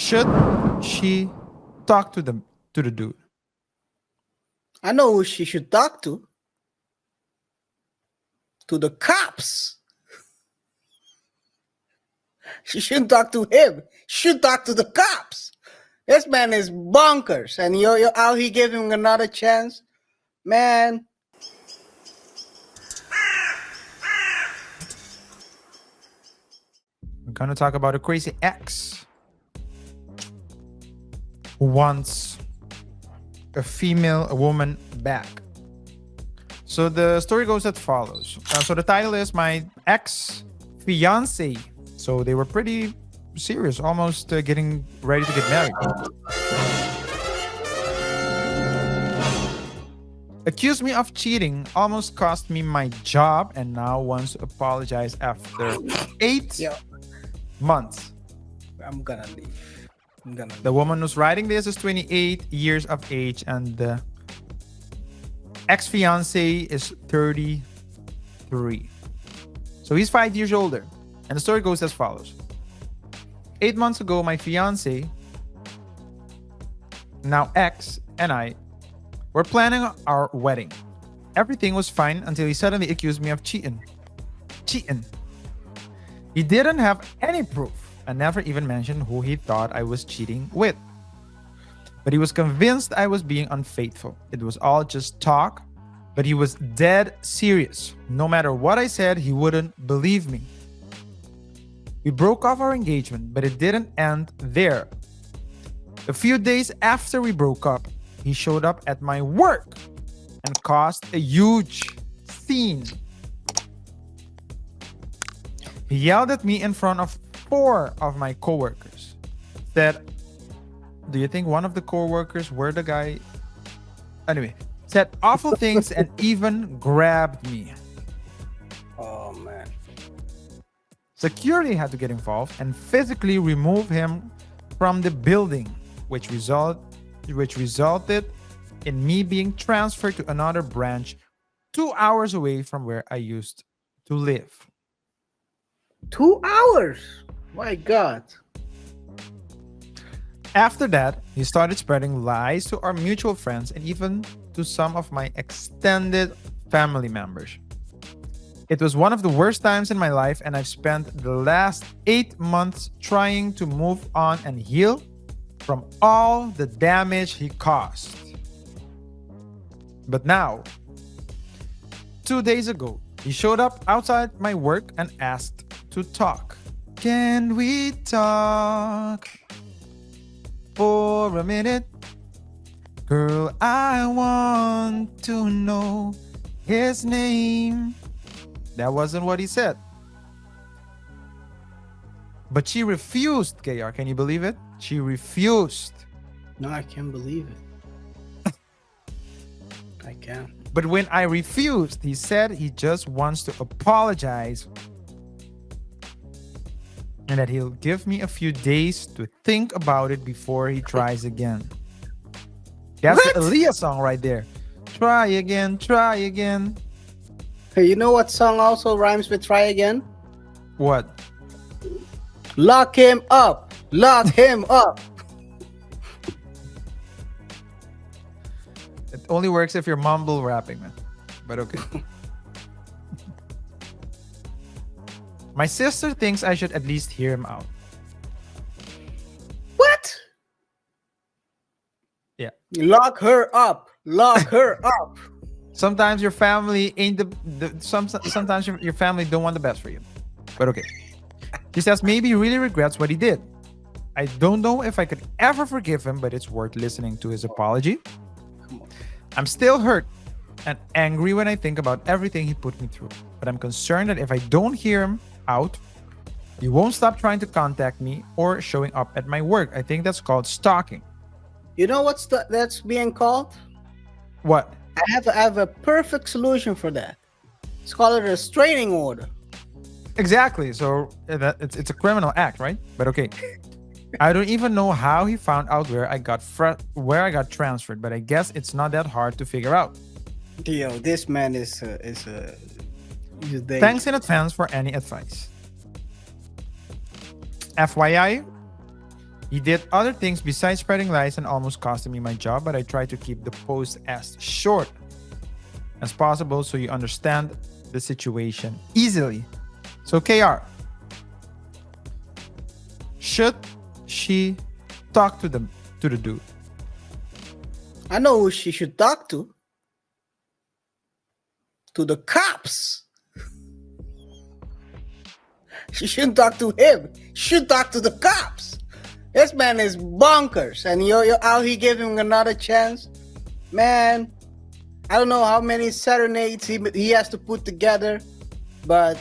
should she talk to the dude? I know who she should talk to. To the cops. She shouldn't talk to him. She should talk to the cops. This man is bonkers. And you how he gave him another chance? Man. We're gonna talk about a crazy ex who wants a woman back. So the story goes as follows. So the title is My Ex-Fiance. So they were pretty serious, almost getting ready to get married. Accused me of cheating, almost cost me my job, and now wants to apologize after 8 months. I'm gonna leave. The woman who's writing this is 28 years of age, and the ex-fiance is 33. So he's 5 years older. And the story goes as follows. 8 months ago, my fiance, now ex, and I were planning our wedding. Everything was fine until he suddenly accused me of cheating. He didn't have any proof and never even mentioned who he thought I was cheating with. But he was convinced I was being unfaithful. It was all just talk, but he was dead serious. No matter what I said, he wouldn't believe me. We broke off our engagement, but it didn't end there. A few days after we broke up, he showed up at my work and caused a huge scene. He yelled at me in front of 4 of my coworkers. Said, do you think one of the coworkers were the guy? Anyway, said awful things and even grabbed me. Oh man. Security had to get involved and physically remove him from the building, which resulted in me being transferred to another branch 2 hours away from where I used to live. 2 hours. My God. After that, he started spreading lies to our mutual friends and even to some of my extended family members. It was one of the worst times in my life, and I've spent the last 8 months trying to move on and heal from all the damage he caused. But now, 2 days ago, he showed up outside my work and asked to talk. Can we talk for a minute? Girl, I want to know his name. That wasn't what he said. But she refused, KaiR. Can you believe it? She refused. No, I can't believe it. I can't. But when I refused, he said he just wants to apologize and that he'll give me a few days to think about it before he tries again. That's the Aaliyah song right there. Try again, try again. Hey, you know what song also rhymes with try again? What? Lock him up. Lock him up. It only works if you're mumble rapping, man. But okay. My sister thinks I should at least hear him out. What? Yeah. Lock her up. Lock her up. Sometimes your family ain't sometimes your family don't want the best for you. But okay. He says maybe he really regrets what he did. I don't know if I could ever forgive him, but it's worth listening to his apology. I'm still hurt and angry when I think about everything he put me through. But I'm concerned that if I don't hear him out, he won't stop trying to contact me or showing up at my work. I think that's called stalking. You know what's that's being called? What? I have a perfect solution for that. It's called a restraining order. Exactly. So it's a criminal act, right? But okay. I don't even know how he found out where I got transferred, but I guess it's not that hard to figure out. Yo, this man is Thanks in advance for any advice. FYI, He did other things besides spreading lies and almost costing me my job, but I tried to keep the post as short as possible so you understand the situation easily. So KR, should she talk to the dude? I know who she should talk to. To the cops. She shouldn't talk to him. She should talk to the cops. This man is bonkers. And you're out here giving him another chance. Man, I don't know how many serenades he has to put together. But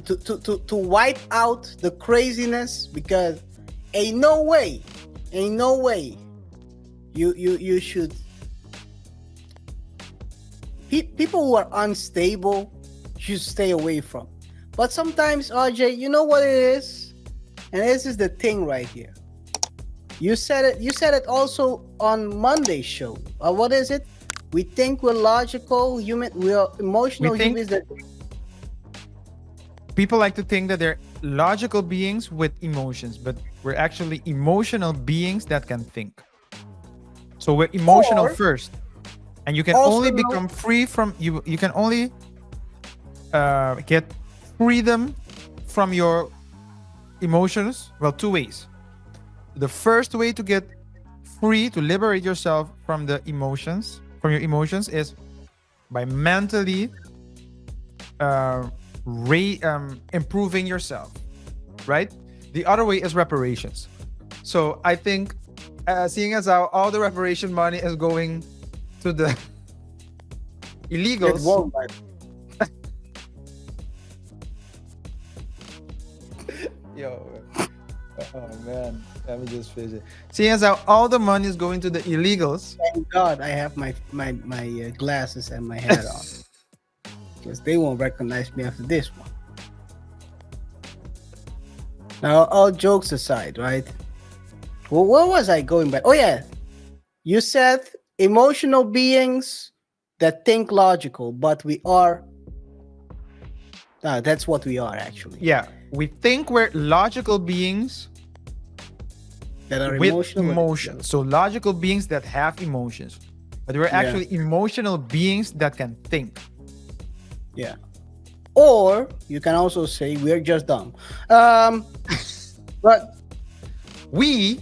to wipe out the craziness, because ain't no way you should. People who are unstable, you should stay away from. But sometimes, RJ, you know what it is? And this is the thing right here. You said it also on Monday's show. What is it? We think we're logical, we are emotional humans. That people like to think that they're logical beings with emotions, but we're actually emotional beings that can think. So we're emotional first. And you can only become free from you can only get freedom from your emotions, well, two ways. The first way to get free, to liberate yourself from your emotions, is by mentally improving yourself, right? The other way is reparations. So I think seeing as how all the reparation money is going to the illegals, oh man, let me just finish it. Seeing as how all the money is going to the illegals. Thank God I have my glasses and my hat on, because they won't recognize me after this one. Now, all jokes aside, right? Well, where was I going back? Oh yeah, you said emotional beings that think logical, but we are. That's what we are actually. Yeah, we think we're logical beings that are with emotions. So logical beings that have emotions, but we're actually emotional beings that can think. Yeah. Or you can also say we're just dumb. But who's we?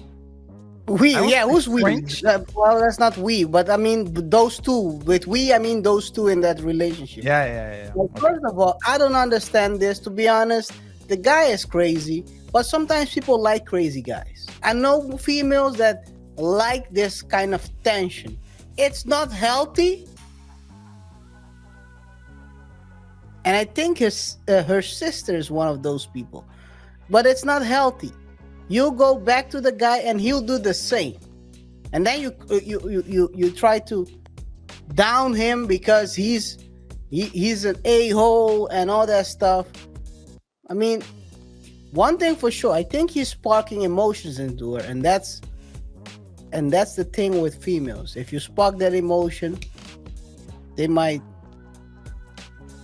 Well, that's not we, but I mean those two. With we, I mean those two in that relationship. Yeah. Well, first of all, I don't understand this, to be honest. The guy is crazy, but sometimes people like crazy guys. I know females that like this kind of tension. It's not healthy. And I think her sister is one of those people. But it's not healthy. You go back to the guy and he'll do the same. And then you try to down him because he's an a-hole and all that stuff. I mean, one thing for sure, I think he's sparking emotions into her, and that's the thing with females. If you spark that emotion, they might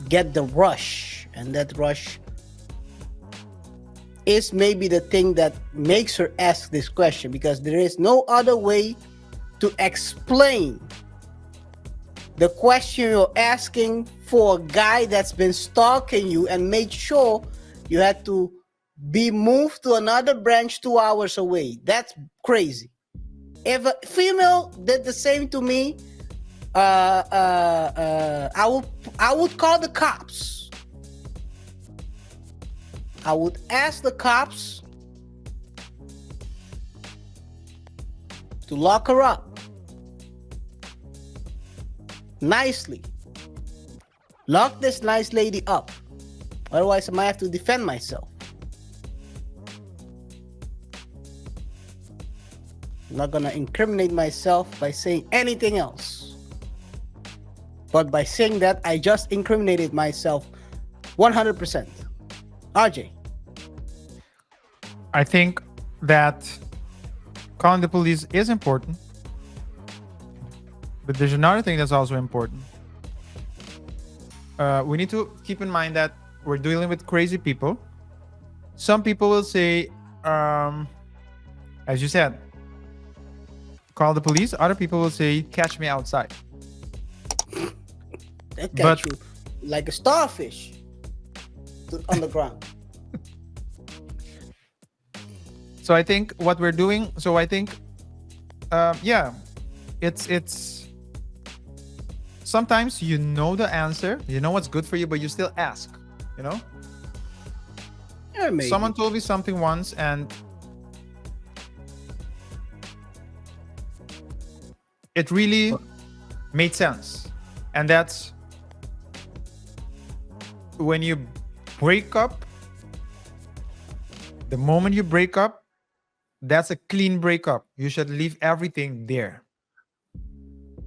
get the rush, and that rush is maybe the thing that makes her ask this question, because there is no other way to explain the question you're asking for a guy that's been stalking you and made sure you had to be moved to another branch 2 hours away. That's crazy. If a female did the same to me, I would call the cops. I would ask the cops to lock her up nicely. Lock this nice lady up. Otherwise, I might have to defend myself. I'm not gonna incriminate myself by saying anything else. But by saying that, I just incriminated myself 100%. RJ. I think that calling the police is important. But there's another thing that's also important. We need to keep in mind that we're dealing with crazy people. Some people will say, As you said, call the police. Other people will say, catch me outside. They catch But- you like a starfish on the ground. So I think what we're doing, yeah, it's sometimes you know the answer, you know what's good for you, but you still ask, you know? Yeah, maybe. Someone told me something once and it really made sense. And that's when you break up, the moment you break up, that's a clean breakup. You should leave everything there.